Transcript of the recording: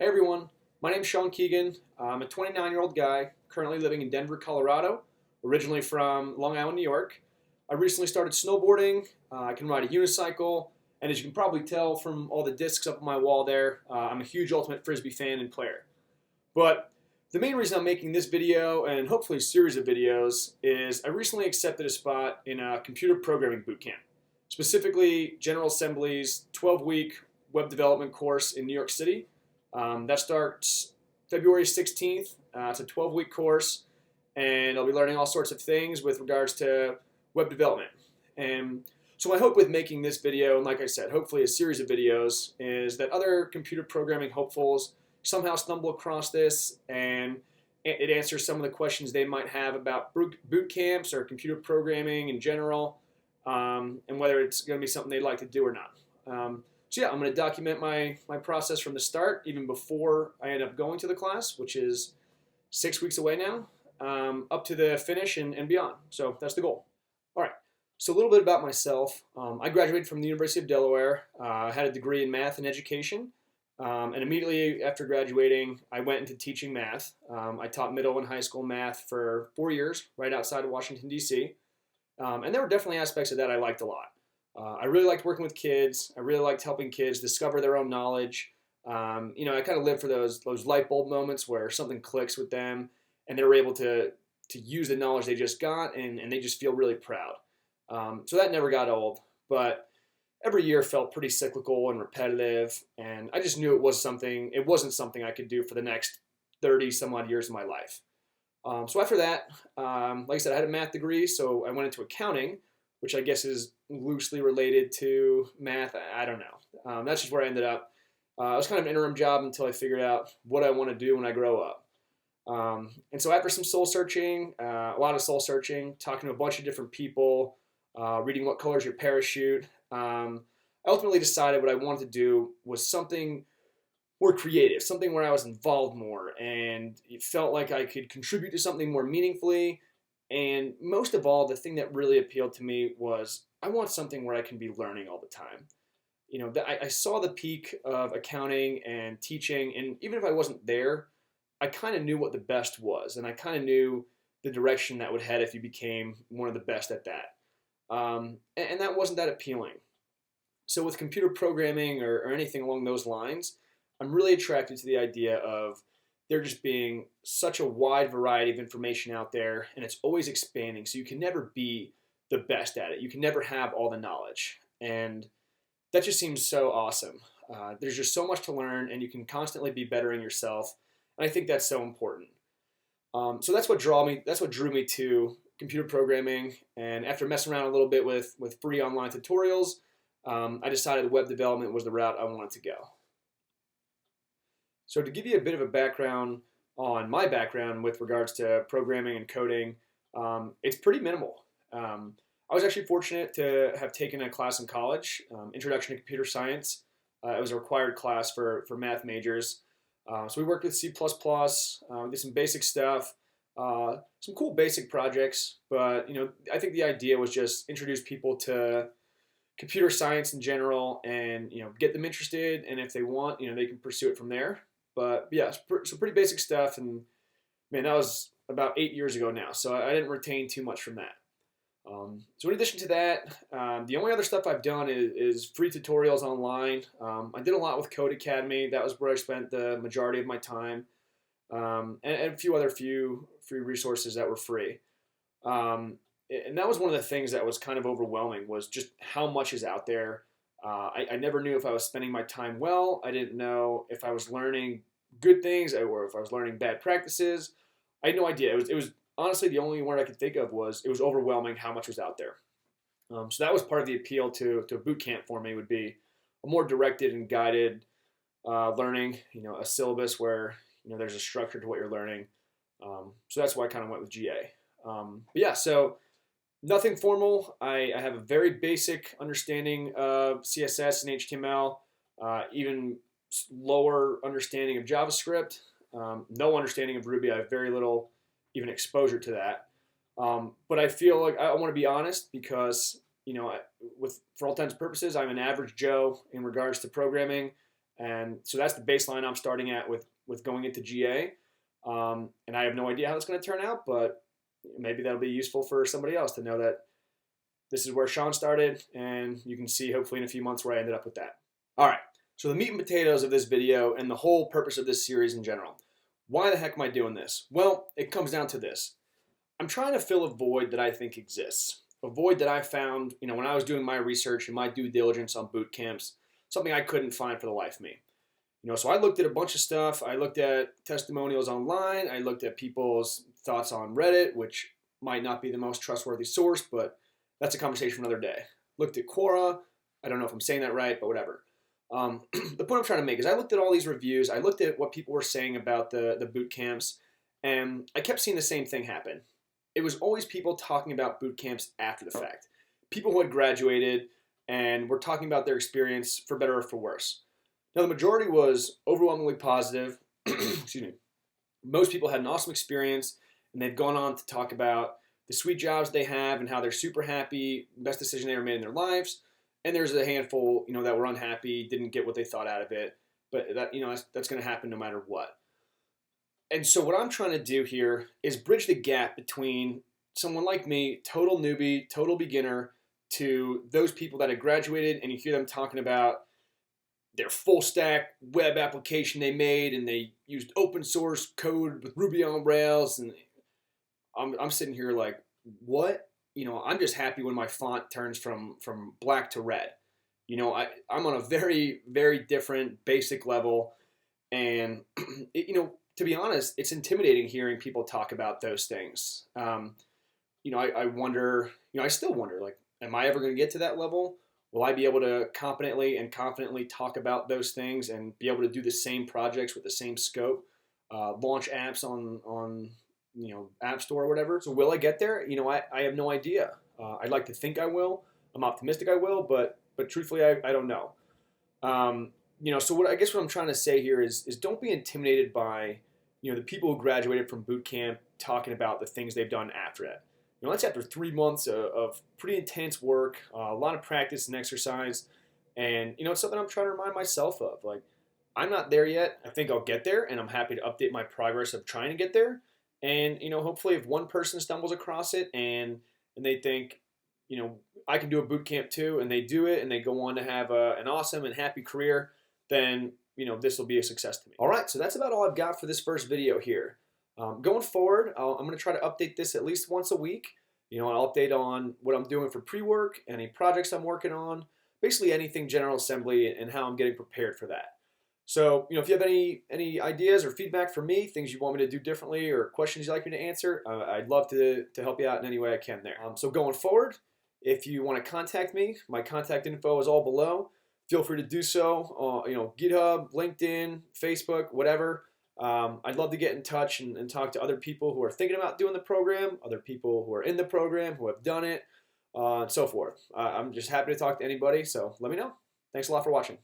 Hey everyone, my name's Sean Keegan. I'm a 29-year-old guy currently living in Denver, Colorado, originally from Long Island, New York. I recently started snowboarding. I can ride a unicycle, and as you can probably tell from all the discs up on my wall there, I'm a huge Ultimate Frisbee fan and player. But the main reason I'm making this video, and hopefully a series of videos, is I recently accepted a spot in a computer programming bootcamp, specifically General Assembly's 12-week web development course in New York City. That starts February 16th. It's a 12-week course, and I'll be learning all sorts of things with regards to web development. And so my hope with making this video, and like I said, hopefully a series of videos, is that other computer programming hopefuls somehow stumble across this and it answers some of the questions they might have about boot camps or computer programming in general, and whether it's going to be something they'd like to do or not. So yeah, I'm going to document my process from the start, even before I end up going to the class, which is 6 weeks away now, up to the finish and beyond. So that's the goal. All right. So a little bit about myself. I graduated from the University of Delaware. I had a degree in math and education. And immediately after graduating, I went into teaching math. I taught middle and high school math for 4 years, right outside of Washington, D.C. And there were definitely aspects of that I liked a lot. I really liked working with kids. I really liked helping kids discover their own knowledge. I kind of live for those light bulb moments where something clicks with them and they're able to use the knowledge they just got and they just feel really proud. So that never got old, but every year felt pretty cyclical and repetitive, and I just knew it wasn't something I could do for the next 30 some odd years of my life. So after that, like I said, I had a math degree, so I went into accounting, which I guess is loosely related to math. I don't know. That's just where I ended up. It was kind of an interim job until I figured out what I want to do when I grow up. And so after some soul searching, a lot of soul searching, talking to a bunch of different people, reading What Color's Your Parachute, I ultimately decided what I wanted to do was something more creative, something where I was involved more and it felt like I could contribute to something more meaningfully. And most of all, the thing that really appealed to me was I want something where I can be learning all the time. I saw the peak of accounting and teaching, and even if I wasn't there, I kind of knew what the best was, and I kind of knew the direction that would head if you became one of the best at that. And that wasn't that appealing. So with computer programming or anything along those lines, I'm really attracted to the idea of there just being such a wide variety of information out there, and it's always expanding, so you can never be the best at it. You can never have all the knowledge, and that just seems so awesome. There's just so much to learn, and you can constantly be bettering yourself, and I think that's so important. So that's what drew me to computer programming, and after messing around a little bit with free online tutorials, I decided web development was the route I wanted to go. So to give you a bit of a background on my background with regards to programming and coding, it's pretty minimal. I was actually fortunate to have taken a class in college, Introduction to Computer Science. It was a required class for math majors. So we worked with C++, did some basic stuff, some cool basic projects, but I think the idea was just introduce people to computer science in general and get them interested, and if they want, they can pursue it from there. But yeah, some pretty basic stuff, and man, that was about 8 years ago now, so I didn't retain too much from that. So in addition to that, the only other stuff I've done is free tutorials online. I did a lot with Code Academy. That was where I spent the majority of my time, and a few other free resources that were free. And that was one of the things that was kind of overwhelming, was just how much is out there. I never knew if I was spending my time well. I didn't know if I was learning good things or if I was learning bad practices. I had no idea. It was honestly the only word I could think of was it was overwhelming how much was out there. So that was part of the appeal to a boot camp for me, would be a more directed and guided learning. A syllabus where there's a structure to what you're learning. So that's why I kind of went with GA. But yeah, so nothing formal. I have a very basic understanding of CSS and HTML, even lower understanding of JavaScript, no understanding of Ruby. I have very little even exposure to that. But I feel like I want to be honest because, for all intents and purposes, I'm an average Joe in regards to programming. And so that's the baseline I'm starting at with going into GA. And I have no idea how it's going to turn out, but maybe that'll be useful for somebody else to know that this is where Sean started, and you can see hopefully in a few months where I ended up with that. All right, so the meat and potatoes of this video and the whole purpose of this series in general. Why the heck am I doing this? Well, it comes down to this. I'm trying to fill a void that I think exists. A void that I found, when I was doing my research and my due diligence on boot camps, something I couldn't find for the life of me. So I looked at a bunch of stuff. I looked at testimonials online. I looked at people's thoughts on Reddit, which might not be the most trustworthy source, but that's a conversation for another day. Looked at Quora. I don't know if I'm saying that right, but whatever. The point I'm trying to make is I looked at all these reviews. I looked at what people were saying about the boot camps, and I kept seeing the same thing happen. It was always people talking about boot camps after the fact. People who had graduated and were talking about their experience for better or for worse. Now, the majority was overwhelmingly positive. Excuse me. Most people had an awesome experience, and they've gone on to talk about the sweet jobs they have and how they're super happy, best decision they ever made in their lives. And there's a handful, that were unhappy, didn't get what they thought out of it. But that's going to happen no matter what. And so what I'm trying to do here is bridge the gap between someone like me, total newbie, total beginner, to those people that have graduated, and you hear them talking about their full stack web application they made, and they used open source code with Ruby on Rails, and I'm sitting here like, what? I'm just happy when my font turns from black to red. I'm on a very, very different basic level, and to be honest, it's intimidating hearing people talk about those things. I wonder, I still wonder, like, am I ever going to get to that level? Will I be able to competently and confidently talk about those things and be able to do the same projects with the same scope, launch apps on App Store or whatever? So will I get there? I have no idea. I'd like to think I will. I'm optimistic I will, but truthfully, I don't know. So what I'm trying to say here is don't be intimidated by the people who graduated from boot camp talking about the things they've done after it. That's after 3 months of pretty intense work, a lot of practice and exercise, and it's something I'm trying to remind myself of. Like, I'm not there yet. I think I'll get there, and I'm happy to update my progress of trying to get there. And hopefully, if one person stumbles across it and they think, I can do a boot camp too, and they do it, and they go on to have an awesome and happy career, then this will be a success to me. All right, so that's about all I've got for this first video here. Going forward, I'm going to try to update this at least once a week. I'll update on what I'm doing for pre-work, any projects I'm working on, basically anything General Assembly and how I'm getting prepared for that. So, if you have any ideas or feedback for me, things you want me to do differently or questions you'd like me to answer, I'd love to help you out in any way I can there. So going forward, if you want to contact me, my contact info is all below. Feel free to do so. GitHub, LinkedIn, Facebook, whatever. I'd love to get in touch and talk to other people who are thinking about doing the program, other people who are in the program, who have done it, and so forth. I'm just happy to talk to anybody, so let me know. Thanks a lot for watching.